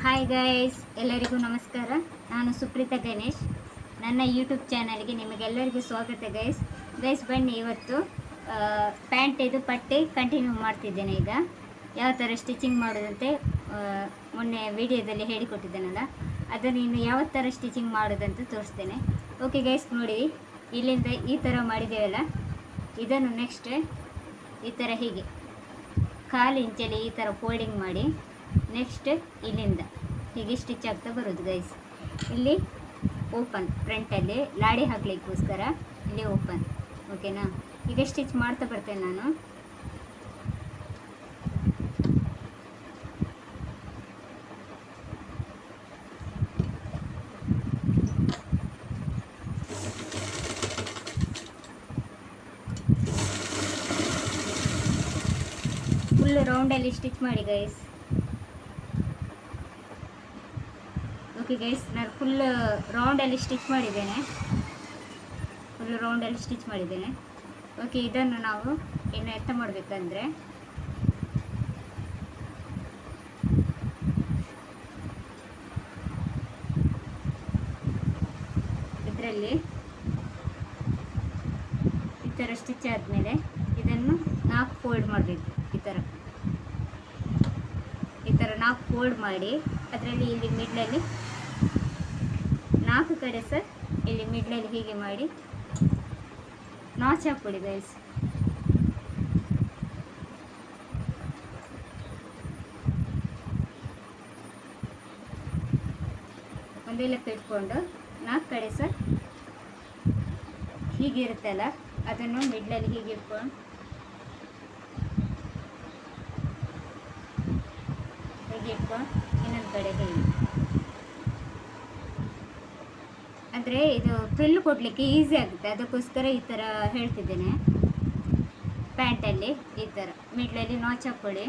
Hi guys, ಎಲ್ಲರಿಗೂ ನಮಸ್ಕಾರ. ನಾನು ಸುಪ್ರೀತಾ ಗಣೇಶ್. ನನ್ನ ಯೂಟ್ಯೂಬ್ ಚಾನಲ್ಗೆ ನಿಮಗೆಲ್ಲರಿಗೂ ಸ್ವಾಗತ ಗೈಸ್. ಬನ್ನಿ, ಇವತ್ತು ಪ್ಯಾಂಟ್ ಇದು ಪಟ್ಟಿ ಕಂಟಿನ್ಯೂ ಮಾಡ್ತಿದ್ದೇನೆ. ಈಗ ಯಾವ ಥರ ಸ್ಟಿಚಿಂಗ್ ಮಾಡೋದಂತೆ ಮೊನ್ನೆ ವಿಡಿಯೋದಲ್ಲಿ ಹೇಳಿಕೊಟ್ಟಿದ್ದೇನಲ್ಲ, ಅದನ್ನು ಇನ್ನು ಯಾವ ಥರ ಸ್ಟಿಚಿಂಗ್ ಮಾಡೋದಂತ ತೋರಿಸ್ತೇನೆ. ಓಕೆ ಗೈಸ್, ನೋಡಿ, ಇಲ್ಲಿಂದ ಈ ಥರ ಮಾಡಿದ್ದೇವಲ್ಲ, ಇದನ್ನು ನೆಕ್ಸ್ಟ್ ಈ ಥರ ಹೀಗೆ 1/4 ಇಂಚಲ್ಲಿ ಈ ಥರ ಫೋಲ್ಡಿಂಗ್ ಮಾಡಿ ನೆಕ್ಸ್ಟ್ ಇಲ್ಲಿಂದ ಹೀಗೆ ಸ್ಟಿಚ್ ಆಗ್ತಾ ಬರೋದು ಗೈಸ್. ಇಲ್ಲಿ ಓಪನ್, ಫ್ರಂಟಲ್ಲಿ ಲಾಡಿ ಹಾಕಲಿಕ್ಕೋಸ್ಕರ ಇಲ್ಲಿ ಓಪನ್. ಓಕೆನಾ? ಈಗ ಸ್ಟಿಚ್ ಮಾಡ್ತಾ ಬರ್ತೇನೆ ನಾನು. ಫುಲ್ ರೌಂಡಲ್ಲಿ ಸ್ಟಿಚ್ ಮಾಡಿ ಗೈಸ್. ಓಕೆ ಗೈಸ್, ನಾನು ಫುಲ್ ರೌಂಡಲ್ಲಿ ಸ್ಟಿಚ್ ಮಾಡಿದ್ದೇನೆ. ಓಕೆ, ಇದನ್ನು ನಾವು ಇನ್ನು ಎಂತ ಮಾಡಬೇಕಂದ್ರೆ, ಇದರಲ್ಲಿ ಈ ಥರ ಸ್ಟಿಚ್ ಆದಮೇಲೆ ಇದನ್ನು 4 ಫೋಲ್ಡ್ ಮಾಡಬೇಕು. ಈ ಥರ 4 ಫೋಲ್ಡ್ ಮಾಡಿ ಅದರಲ್ಲಿ ಇಲ್ಲಿ ಮಿಡ್ಲಲ್ಲಿ 4 ಕಡೆ ಸಹ ಇಲ್ಲಿ ಮಿಡ್ಲಲ್ಲಿ ಹೀಗೆ ಮಾಡಿ ನಾಚ್ ಹಾಕ್ಬಿಡಿ ಗೈಸ್. ಒಂದೇ ಲೆಕ್ಕ ಇಟ್ಕೊಂಡು 4 ಕಡೆ ಸಹ ಹೀಗೆ ಇರುತ್ತಲ್ಲ, ಅದನ್ನು ಮಿಡ್ಲಲ್ಲಿ ಹೀಗೆ ಇಟ್ಕೊಂಡು ಇನ್ನೊಂದು ಕಡೆ ಹೇಳಿ. ಅಂದರೆ ಇದು ಫ್ರಿಲ್ ಕೊಡಲಿಕ್ಕೆ ಈಸಿ ಆಗುತ್ತೆ, ಅದಕ್ಕೋಸ್ಕರ ಈ ಥರ ಹೇಳ್ತಿದ್ದೇನೆ. ಪ್ಯಾಂಟಲ್ಲಿ ಈ ಥರ ಮಿಡ್ಲಲ್ಲಿ ನಾಚ್ ಹಾಕ್ಕೊಳ್ಳಿ.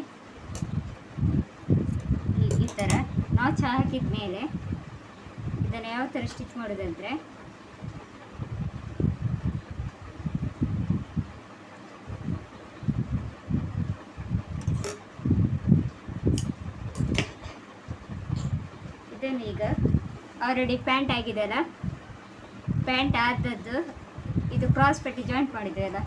ಈ ಥರ ನಾಚ್ ಹಾಕಿದ ಮೇಲೆ ಇದನ್ನು ಯಾವ ಥರ ಸ್ಟಿಚ್ ಮಾಡೋದಂದರೆ, ಇದನ್ನು ಈಗ ಆಲ್ರೆಡಿ ಪ್ಯಾಂಟ್ ಆಗಿದೆಯಲ್ಲ, ಪ್ಯಾಂಟ್ ಆದದ್ದು ಇದು ಕ್ರಾಸ್ ಪಟ್ಟಿ ಜಾಯಿಂಟ್ ಮಾಡಿದ್ರಲ್ಲ,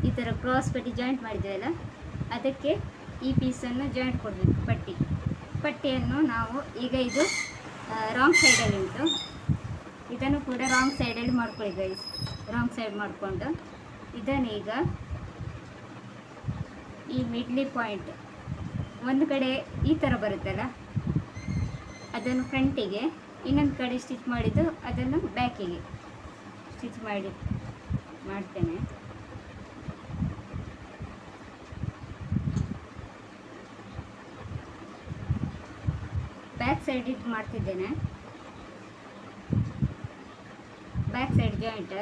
ಈ ಥರ ಕ್ರಾಸ್ ಪಟ್ಟಿ ಜಾಯಿಂಟ್ ಮಾಡಿದ್ವಲ್ಲ, ಅದಕ್ಕೆ ಈ ಪೀಸನ್ನು ಜಾಯಿಂಟ್ ಕೊಡಬೇಕು. ಪಟ್ಟಿಯನ್ನು ನಾವು ಈಗ ಇದು ರಾಂಗ್ ಸೈಡಲ್ಲಿ ಉಂಟು, ಇದನ್ನು ಕೂಡ ರಾಂಗ್ ಸೈಡಲ್ಲಿ ಮಾಡ್ಕೊಳ್ಳಿ ಗೈಸ್. ರಾಂಗ್ ಸೈಡ್ ಮಾಡಿಕೊಂಡು ಇದನ್ನು ಈಗ ಈ ಮಿಡ್ಲಿ ಪಾಯಿಂಟ್ ಒಂದು ಕಡೆ ಈ ಥರ ಬರುತ್ತಲ್ಲ, ಅದನ್ನು ಫ್ರಂಟಿಗೆ, ಇನ್ನೊಂದು ಕಡೆ ಸ್ಟಿಚ್ ಮಾಡಿದ್ದು ಅದನ್ನು ಬ್ಯಾಕಿಗೆ ಸ್ಟಿಚ್ ಮಾಡ್ತೇನೆ. ಬ್ಯಾಕ್ ಸೈಡ್ ಇದು ಮಾಡ್ತಿದ್ದೇನೆ. ಬ್ಯಾಕ್ ಸೈಡ್ ಜಾಯಿಂಟ್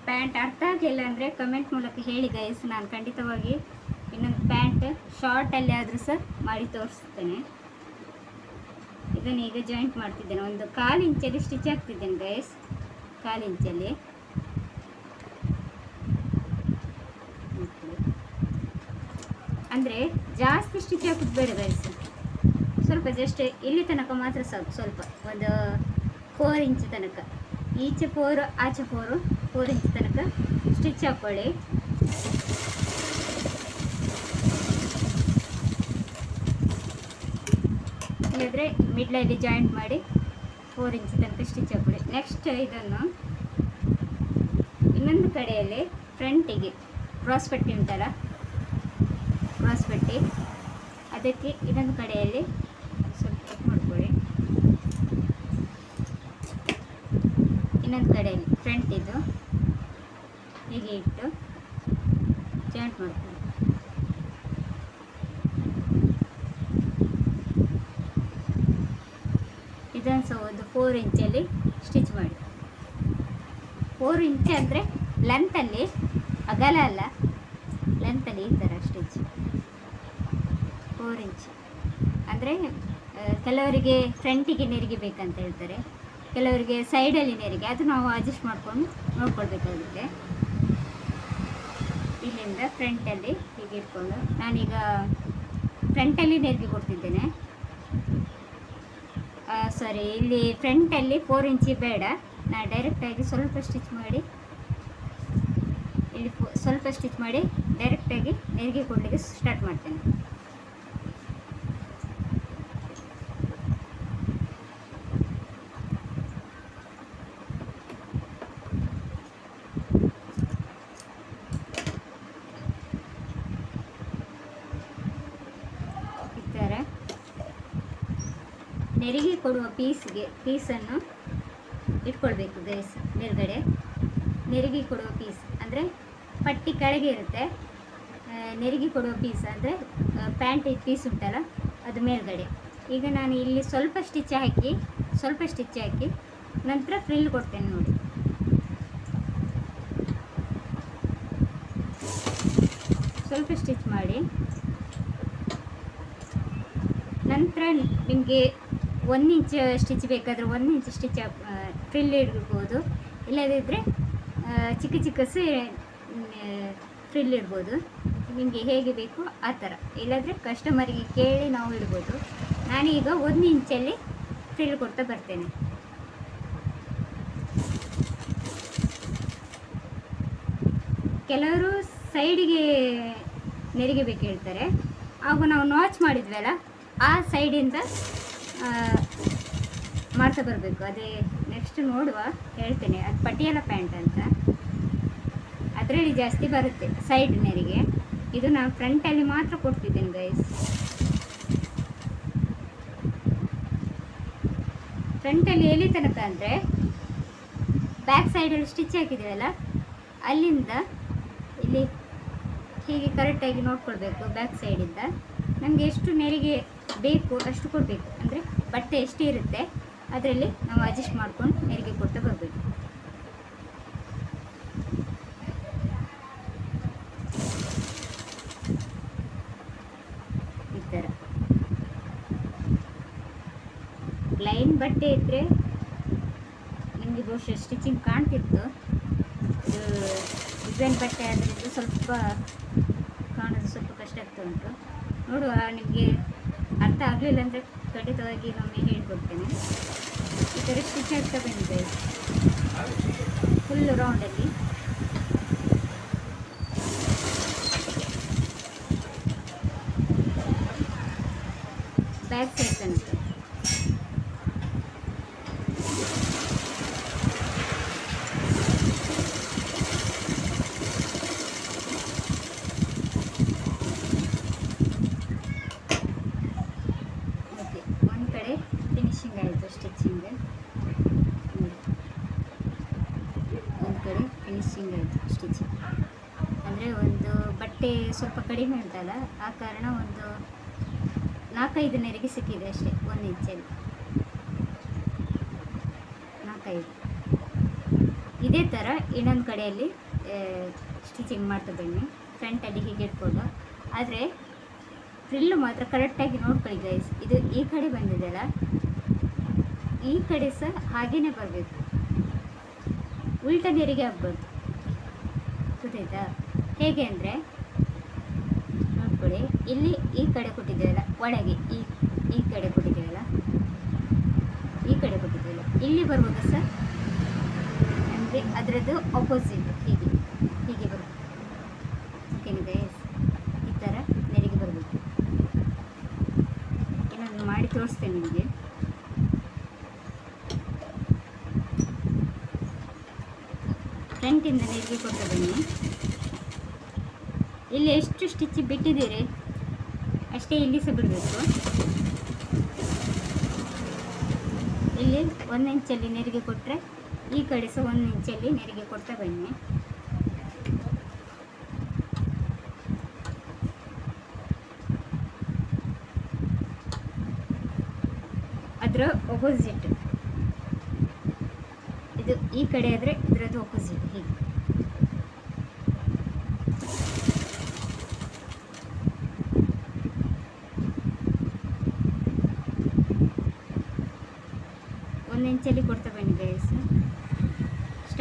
ಪ್ಯಾಂಟ್ ಅರ್ಥ ಆಗಿಲ್ಲ ಅಂದರೆ ಕಮೆಂಟ್ ಮೂಲಕ ಹೇಳಿ ಗೈಸ್. ನಾನು ಖಂಡಿತವಾಗಿ ಇನ್ನೊಂದು ಪ್ಯಾಂಟ್ ಶಾರ್ಟಲ್ಲಿ ಆದರೂ ಸಹ ಮಾಡಿ ತೋರಿಸ್ತೇನೆ. ಇದನ್ನು ಈಗ ಜಾಯಿಂಟ್ ಮಾಡ್ತಿದ್ದೇನೆ. ಒಂದು 1/4 ಇಂಚಲ್ಲಿ ಸ್ಟಿಚ್ ಹಾಕ್ತಿದ್ದೇನೆ ಗೈಸ್. 1/4 ಇಂಚಲ್ಲಿ ಅಂದರೆ ಜಾಸ್ತಿ ಸ್ಟಿಚ್ ಹಾಕೋದು ಬೇಡ ಗೈಸ್, ಸ್ವಲ್ಪ ಜಸ್ಟ್ ಇಲ್ಲಿ ತನಕ ಮಾತ್ರ ಸಾಕು. ಸ್ವಲ್ಪ ಒಂದು 4 ಇಂಚ್ ತನಕ, ಈಚೆ 4 ಆಚೆ 4 ಇಂಚ್ ತನಕ ಸ್ಟಿಚ್ ಹಾಕ್ಕೊಳ್ಳಿ. ಇಲ್ಲದ್ರೆ ಮಿಡ್ಲಲ್ಲಿ ಜಾಯಿಂಟ್ ಮಾಡಿ 4 ಇಂಚ್ ತನಕ ಸ್ಟಿಚ್ ಹಾಕ್ಕೊಳ್ಳಿ. ನೆಕ್ಸ್ಟ್ ಇದನ್ನು ಇನ್ನೊಂದು ಕಡೆಯಲ್ಲಿ ಫ್ರಂಟಿಗೆ ಕ್ರಾಸ್ ಪಟ್ಟಿ ಉಂಟಲ್ಲ, ಕ್ರಾಸ್ ಪಟ್ಟಿ, ಅದಕ್ಕೆ ಇನ್ನೊಂದು ಕಡೆಯಲ್ಲಿ ಸ್ವಲ್ಪ ಕಟ್ ಮಾಡ್ಕೊಳ್ಳಿ. ಇನ್ನೊಂದು ಕಡೆಯಲ್ಲಿ ಫ್ರಂಟ್ ಇದು ಹೀಗೆ ಇಟ್ಟು ಜಾಯಿಂಟ್ ಮಾಡ್ಕೊಳ್ಳಿ. ಇದನ್ನು ಸಹ ಒಂದು 4 ಇಂಚಲ್ಲಿ ಸ್ಟಿಚ್ ಮಾಡಿ. 4 ಇಂಚ್ ಅಂದರೆ ಲೆಂತಲ್ಲಿ, ಅಗಲ ಅಲ್ಲ, ಲೆಂತಲ್ಲಿ ಈ ಥರ ಸ್ಟಿಚ್. 4 ಇಂಚ್ ಅಂದರೆ ಕೆಲವರಿಗೆ ಫ್ರಂಟಿಗೆ ನೆರಿಗೆ ಬೇಕಂತ ಹೇಳ್ತಾರೆ, ಕೆಲವರಿಗೆ ಸೈಡಲ್ಲಿ ನೆರಿಗೆ, ಅದು ನಾವು ಅಡ್ಜಸ್ಟ್ ಮಾಡ್ಕೊಂಡು ನೋಡ್ಕೊಳ್ಬೇಕಾಗುತ್ತೆ. ಸೈಡಿಂದ ಫ್ರಂಟಲ್ಲಿ ಹೀಗೆ ಇಟ್ಕೊಂಡು ನಾನೀಗ ಫ್ರಂಟಲ್ಲಿ ನೆರಿಗೆ ಕೊಡ್ತಿದ್ದೇನೆ. ಸಾರಿ, ಇಲ್ಲಿ ಫ್ರಂಟಲ್ಲಿ 4 ಇಂಚಿ ಬೇಡ, ನಾನು ಡೈರೆಕ್ಟಾಗಿ ಸ್ವಲ್ಪ ಸ್ಟಿಚ್ ಮಾಡಿ, ಇಲ್ಲಿ ಸ್ವಲ್ಪ ಸ್ಟಿಚ್ ಮಾಡಿ ಡೈರೆಕ್ಟಾಗಿ ನೆರಿಗೆ ಕೊಡಲಿಕ್ಕೆ ಸ್ಟಾರ್ಟ್ ಮಾಡ್ತೇನೆ. ನೆರಿಗೆ ಕೊಡುವ ಪೀಸನ್ನು ಇಟ್ಕೊಳ್ಬೇಕು ಗೈಸ್. ಮೇಲ್ಗಡೆ ನೆರಿಗೆ ಕೊಡುವ ಪೀಸ್ ಅಂದರೆ ಪಟ್ಟಿ ಕೆಳಗೆ ಇರುತ್ತೆ, ನೆರಿಗೆ ಕೊಡುವ ಪೀಸ್ ಅಂದರೆ ಪ್ಯಾಂಟ್ ಪೀಸ್ ಉಂಟಲ್ಲ ಅದು ಮೇಲ್ಗಡೆ. ಈಗ ನಾನು ಇಲ್ಲಿ ಸ್ವಲ್ಪ ಸ್ಟಿಚ್ ಹಾಕಿ ನಂತರ ಫ್ರಿಲ್ ಕೊಡ್ತೇನೆ ನೋಡಿ. ಸ್ವಲ್ಪ ಸ್ಟಿಚ್ ಮಾಡಿ ನಂತರ ನಿಮಗೆ 1 ಇಂಚ್ ಸ್ಟಿಚ್ ಬೇಕಾದರೆ 1 ಇಂಚ್ ಸ್ಟಿಚ್ ಫ್ರಿಲ್ ಇಡ್ಬೋದು, ಇಲ್ಲದಿದ್ದರೆ ಚಿಕ್ಕ ಫ್ರಿಲ್ ಇಡ್ಬೋದು, ನಿಮಗೆ ಹೇಗೆ ಬೇಕು ಆ ಥರ. ಇಲ್ಲಾಂದರೆ ಕಸ್ಟಮರಿಗೆ ಕೇಳಿ ನಾವು ಇಡ್ಬೋದು. ನಾನೀಗ 1 ಇಂಚಲ್ಲಿ ಫ್ರಿಲ್ ಕೊಡ್ತಾ ಬರ್ತೇನೆ. ಕೆಲವರು ಸೈಡಿಗೆ ನೆರಿಗೆ ಬೇಕು ಹೇಳ್ತಾರೆ, ಆಗ ನಾವು ನಾಚ್ ಮಾಡಿದ್ವಲ್ಲ ಆ ಸೈಡಿಂದ ಮಾಡ್ತಾ ಬರಬೇಕು. ಅದೇ ನೆಕ್ಸ್ಟ್ ನೋಡುವ ಹೇಳ್ತೇನೆ. ಅದು ಪಟಿಯಾಲ ಪ್ಯಾಂಟ್ ಅಂತ, ಅದರಲ್ಲಿ ಜಾಸ್ತಿ ಬರುತ್ತೆ ಸೈಡ್ ನೆರಿಗೆ. ಇದು ನಾನು ಫ್ರಂಟಲ್ಲಿ ಮಾತ್ರ ಕೊಡ್ತಿದ್ದೇನೆ ಗೈಸ್. ಫ್ರಂಟಲ್ಲಿ ಎಲ್ಲಿ ತನಕ ಅಂದರೆ ಬ್ಯಾಕ್ ಸೈಡಲ್ಲಿ ಸ್ಟಿಚ್ ಹಾಕಿದ್ದೀವಲ್ಲ ಅಲ್ಲಿಂದ ಇಲ್ಲಿ ಹೀಗೆ ಕರೆಕ್ಟಾಗಿ ನೋಡ್ಕೊಳ್ಬೇಕು. ಬ್ಯಾಕ್ ಸೈಡಿಂದ ನಮಗೆ ಎಷ್ಟು ನೆರಿಗೆ ಬೇಕು ಅಷ್ಟು ಕೊಡಬೇಕು, ಅಂದರೆ ಬಟ್ಟೆ ಎಷ್ಟು ಇರುತ್ತೆ ಅದರಲ್ಲಿ ನಾವು ಅಡ್ಜಸ್ಟ್ ಮಾಡ್ಕೊಂಡು ನೆರಿಗೆ ಕೊಡ್ತಾ ಬರಬೇಕು. ಈ ಥರ ಲೈನ್ ಬಟ್ಟೆ ಇದ್ದರೆ ನಿಮಗೆ ಬಹುಶಃ ಸ್ಟಿಚಿಂಗ್ ಕಾಣ್ತಿತ್ತು. ಇದು ಡಿಸೈನ್ ಬಟ್ಟೆ ಆದ್ದರಿಂದ ಸ್ವಲ್ಪ ಕಾಣೋದು ಸ್ವಲ್ಪ ಕಷ್ಟ ಆಗ್ತಾ ಉಂಟು. ನೋಡುವ, ನಿಮಗೆ ಅರ್ಥ ಆಗಲಿಲ್ಲ ಅಂದರೆ ಖಂಡಿತವಾಗಿ ಒಮ್ಮೆ ಹೇಳ್ಕೊಡ್ತೇನೆ. ಈ ಥರ ಸ್ಟಿಚ್ ಆಗ್ತಾ ಬಂದಿದೆ ಫುಲ್ ರೌಂಡಲ್ಲಿ. ಬ್ಯಾಕ್ ಸೈಡ್ ತನಕ ಫಿನಿಶಿಂಗ್ ಆಯಿತು. ಸ್ಟಿಚಿಂಗ್ ಒಂದು ಕಡೆ ಫಿನಿಶಿಂಗ್ ಆಯಿತು ಸ್ಟಿಚಿಂಗ್. ಅಂದರೆ ಒಂದು ಬಟ್ಟೆ ಸ್ವಲ್ಪ ಕಡಿಮೆ ಉಂಟಲ್ಲ, ಆ ಕಾರಣ ಒಂದು 4-5 ನೆರಿಗೆ ಸಿಕ್ಕಿದೆ ಅಷ್ಟೇ 1 ಇಂಚಲ್ಲಿ. 4-5 ಇದೇ ಥರ ಇನ್ನೊಂದು ಕಡೆಯಲ್ಲಿ ಸ್ಟಿಚಿಂಗ್ ಮಾಡ್ತಾ ಬನ್ನಿ. ಫ್ರಂಟಲ್ಲಿ ಹೀಗೆ ಇಟ್ಕೊಂಡು, ಆದರೆ ಫ್ರಿಲ್ಲು ಮಾತ್ರ ಕರೆಕ್ಟಾಗಿ ನೋಡ್ಕೊಳ್ಳಿ ಗೈಸ್. ಇದು ಈ ಕಡೆ ಬಂದಿದೆಯಲ್ಲ, ಈ ಕಡೆ ಸಹ ಹಾಗೇ ಬರಬೇಕು, ಉಲ್ಟಾ ನೆರಿಗೆ ಆಗ್ಬಾರ್ದು. ಗೊತ್ತಾಯ್ತಾ? ಹೇಗೆ ಅಂದರೆ ನೋಡ್ಕೊಳ್ಳಿ, ಇಲ್ಲಿ ಈ ಕಡೆ ಕೊಟ್ಟಿದ್ದೇವಲ್ಲ ಒಳಗೆ, ಈ ಕಡೆ ಕೊಟ್ಟಿದ್ದೇವಲ್ಲ, ಈ ಕಡೆ ಕೊಟ್ಟಿದ್ದೇವಲ್ಲ, ಇಲ್ಲಿ ಬರುವಾಗ ಸಹ ಅಂದರೆ ಅದರದ್ದು ಆಪೋಸಿಟ್ ಹೀಗೆ ಹೀಗೆ ಬರಬೇಕು. ಓಕೆನಾ ಗೈಸ್? ಈ ಥರ ನೆರಿಗೆ ಬರಬೇಕು. ಇನ್ನೊಂದು ಮಾಡಿ ತೋರಿಸ್ತೇನೆ ನಿಮಗೆ. ಫ್ರಂಟಿಂದ ನೆರಿಗೆ ಕೊಟ್ಟು ಬನ್ನಿ. ಇಲ್ಲಿ ಎಷ್ಟು ಸ್ಟಿಚ್ ಬಿಟ್ಟಿದ್ದೀರಿ ಅಷ್ಟೇ ಇಲ್ಲಿ ಸಹ ಬಿಡಬೇಕು. ಇಲ್ಲಿ 1 ಇಂಚಲ್ಲಿ ನೆರಿಗೆ ಕೊಟ್ಟರೆ ಈ ಕಡೆ ಸಹ 1 ಇಂಚಲ್ಲಿ ನೆರಿಗೆ ಕೊಡ್ತಾ ಬನ್ನಿ. ಅದರ ಆಪೋಸಿಟ್ ಇದು ಈ ಕಡೆ ಆದರೆ ಇದರದ್ದು ಆಪೋಸಿಟ್ ಹೀಗೆ. ಒಂದು ಇಂಚಲ್ಲಿ ಕೊಡ್ತಾ ಬನ್ನಿ ಗೈಸ್.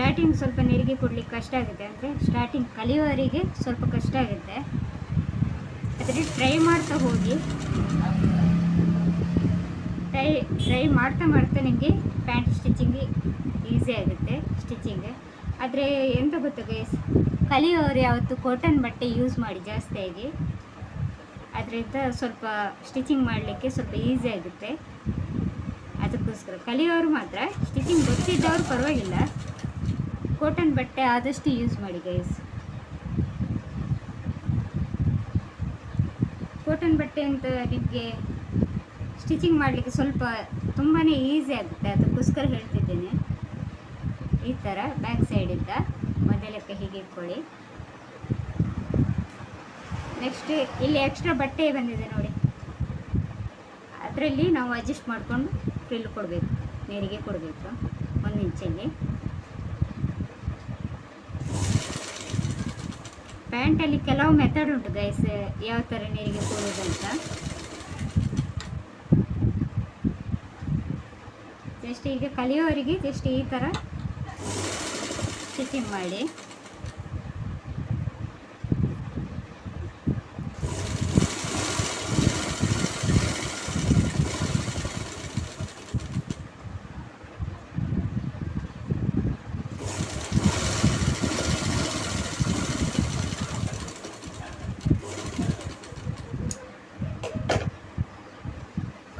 ಸ್ಟಾರ್ಟಿಂಗ್ ಸ್ವಲ್ಪ ನೆರಿಗೆ ಕೊಡಲಿಕ್ಕೆ ಕಷ್ಟ ಆಗುತ್ತೆ, ಅಂದರೆ ಸ್ಟಾರ್ಟಿಂಗ್ ಕಲಿಯುವವರಿಗೆ ಸ್ವಲ್ಪ ಕಷ್ಟ ಆಗುತ್ತೆ. ಆದರೆ ಟ್ರೈ ಮಾಡ್ತಾ ಹೋಗಿ, ಟ್ರೈ ಮಾಡ್ತಾ ನಿಮಗೆ ಪ್ಯಾಂಟ್ ಸ್ಟಿಚಿಂಗ್ ಈಸಿ ಆಗುತ್ತೆ ಸ್ಟಿಚಿಂಗ್. ಆದರೆ ಎಂತ ಗೊತ್ತಾ ಗೈಸ್, ಕಲಿಯೋರು ಯಾವತ್ತು ಕಾಟನ್ ಬಟ್ಟೆ ಯೂಸ್ ಮಾಡಿ ಜಾಸ್ತಿಯಾಗಿ, ಅದರಿಂದ ಸ್ವಲ್ಪ ಸ್ಟಿಚಿಂಗ್ ಮಾಡಲಿಕ್ಕೆ ಸ್ವಲ್ಪ ಈಸಿ ಆಗುತ್ತೆ. ಅದಕ್ಕೋಸ್ಕರ ಕಲಿಯೋರು ಮಾತ್ರ, ಸ್ಟಿಚಿಂಗ್ ಗೊತ್ತಿದ್ದವರು ಪರವಾಗಿಲ್ಲ, ಕಾಟನ್ ಬಟ್ಟೆ ಆದಷ್ಟು ಯೂಸ್ ಮಾಡಿ ಗೈಸ್. ಕಾಟನ್ ಬಟ್ಟೆ ಅಂತ ನಿಮಗೆ ಸ್ಟಿಚಿಂಗ್ ಮಾಡಲಿಕ್ಕೆ ಸ್ವಲ್ಪ ತುಂಬಾ ಈಸಿ ಆಗುತ್ತೆ. ಅದಕ್ಕೋಸ್ಕರ ಹೇಳ್ತಿದ್ದೇನೆ. ಈ ಥರ ಬ್ಯಾಕ್ ಸೈಡಿಂದ ಮೊದಲಕ್ಕೆ ಹೀಗೆ ಇಟ್ಕೊಳ್ಳಿ. ನೆಕ್ಸ್ಟ್ ಇಲ್ಲಿ ಎಕ್ಸ್ಟ್ರಾ ಬಟ್ಟೆ ಬಂದಿದೆ ನೋಡಿ, ಅದರಲ್ಲಿ ನಾವು ಅಡ್ಜಸ್ಟ್ ಮಾಡಿಕೊಂಡು ಫ್ರಿಲ್ ಕೊಡಬೇಕು, ನೆರಿಗೆ ಕೊಡಬೇಕು 1 ಇಂಚಲ್ಲಿ. ಪ್ಯಾಂಟಲ್ಲಿ ಕೆಲವು ಮೆಥಡ್ ಉಂಟು ಗೈಸ್, ಯಾವ ಥರ ನೆರಿಗೆ ಕೊಡೋದಂತ. ಜಸ್ಟ್ ಈಗ ಕಲಿಯೋರಿಗೆ ಜಸ್ಟ್ ಈ ಥರ ಸ್ಟಿಚಿಂಗ್ ಮಾಡಿ.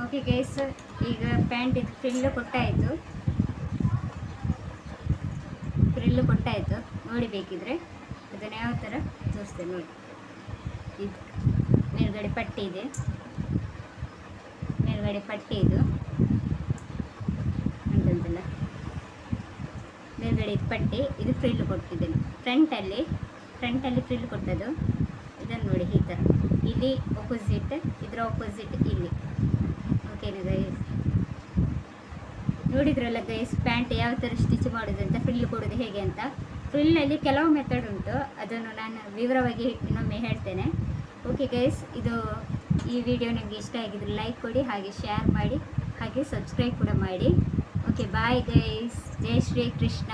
ಓಕೆ ಗೈಸ್, ಈಗ ಪ್ಯಾಂಟ್ ಇದು ಫ್ರಿಲ್ಲು ಕೊಟ್ಟಾಯಿತು ನೋಡಿ. ಬೇಕಿದ್ರೆ ಅದನ್ನು ಯಾವ ಥರ ತೋರಿಸ್ತೇನೆ ನೋಡಿ. ಇದು ಮೇಲ್ಗಡೆ ಪಟ್ಟಿ ಇದೆ, ಮೇಲ್ಗಡೆ ಪಟ್ಟಿ ಇದು ಅಂತಂತಲ್ಲ, ಮೇಲ್ಗಡೆ ಪಟ್ಟಿ ಇದು ಫ್ರಿಲ್ ಕೊಟ್ಟಿದ್ದೇನೆ. ಫ್ರಂಟಲ್ಲಿ ಫ್ರಿಲ್ ಕೊಟ್ಟದ್ದು ಇದನ್ನು ನೋಡಿ. ಈ ಥರ ಇಲ್ಲಿ ಆಪೋಸಿಟ್, ಇದರ ಆಪೋಸಿಟ್ ಇಲ್ಲಿ. ಓಕೆನಾ ಗೈಸ್, ನೋಡಿದ್ರಲ್ಲ ಗೈಸ್ ಪ್ಯಾಂಟ್ ಯಾವ ಥರ ಸ್ಟಿಚ್ ಮಾಡೋದು ಅಂತ, ಫ್ರಿಲ್ ಕೊಡೋದು ಹೇಗೆ ಅಂತ. ಫ್ರಿಲ್ಲಲ್ಲಿ ಕೆಲವು ಮೆಥಡ್ ಉಂಟು, ಅದನ್ನು ನಾನು ವಿವರವಾಗಿ ಇನ್ನೊಮ್ಮೆ ಹೇಳ್ತೇನೆ. ಓಕೆ ಗೈಸ್, ಈ ವಿಡಿಯೋ ನಿಮಗೆ ಇಷ್ಟ ಆಗಿದ್ರೆ ಲೈಕ್ ಕೊಡಿ, ಹಾಗೆ ಶೇರ್ ಮಾಡಿ, ಹಾಗೆ ಸಬ್ಸ್ಕ್ರೈಬ್ ಕೂಡ ಮಾಡಿ. ಓಕೆ ಬಾಯ್ ಗೈಸ್, ಜೈ ಶ್ರೀ ಕೃಷ್ಣ.